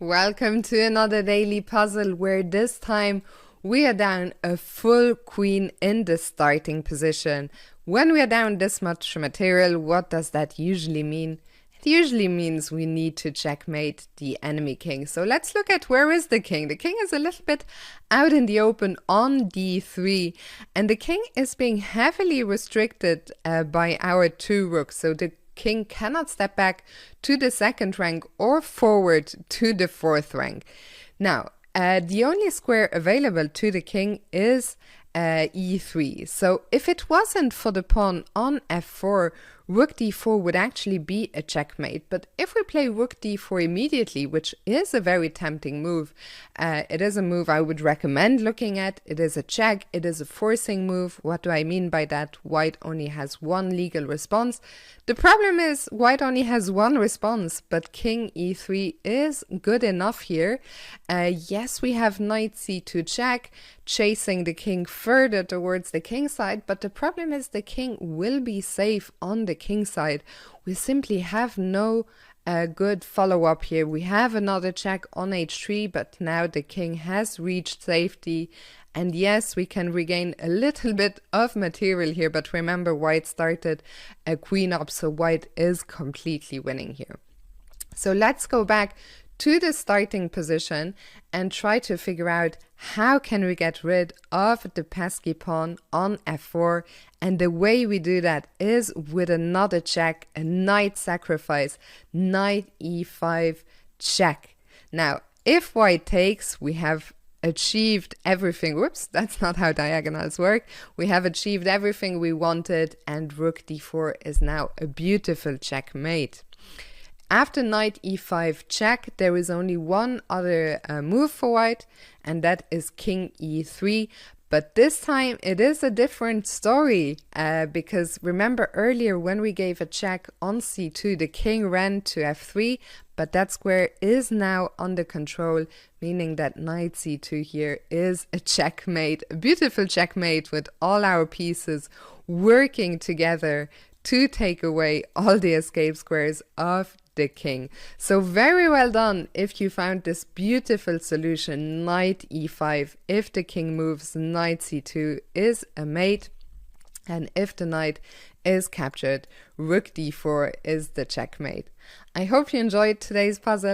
Welcome to another daily puzzle where this time we are down a full queen in the starting position. When we are down this much material, what does that usually mean? It usually means we need to checkmate the enemy king. So let's look at where is the king. The king is a little bit out in the open on d3, and the king is being heavily restricted by our two rooks. So the king cannot step back to the second rank or forward to the fourth rank. Now, the only square available to the king is e3. So if it wasn't for the pawn on f4, rook d4 would actually be a checkmate. But if we play rook d4 immediately, which is a very tempting move, it is a move I would recommend looking at. It is a check, it is a forcing move. What do I mean by that? White only has one legal response. The problem is white only has one response, but king e3 is good enough here. Yes, we have knight c2 check, chasing the king further towards the king side, but the problem is the king will be safe on the king side. We simply have no good follow-up here. We have another check on h3, but now the king has reached safety. And yes, we can regain a little bit of material here, but remember white started a queen up, so white is completely winning here. So let's go back to the starting position and try to figure out how can we get rid of the pesky pawn on f4, and the way we do that is with another check, a knight sacrifice, knight e5 check. Now if white takes, we have achieved everything. Whoops, that's not how diagonals work. We have achieved everything we wanted, and rook d4 is now a beautiful checkmate. After knight e5 check, there is only one other move for white, and that is king e3. But this time it is a different story, because remember earlier when we gave a check on c2, the king ran to f3, but that square is now under control, meaning that knight c2 here is a checkmate, a beautiful checkmate with all our pieces working together to take away all the escape squares of the king. So very well done if you found this beautiful solution, knight e5. If the king moves, knight c2 is a mate, and if the knight is captured, rook d4 is the checkmate. I hope you enjoyed today's puzzle.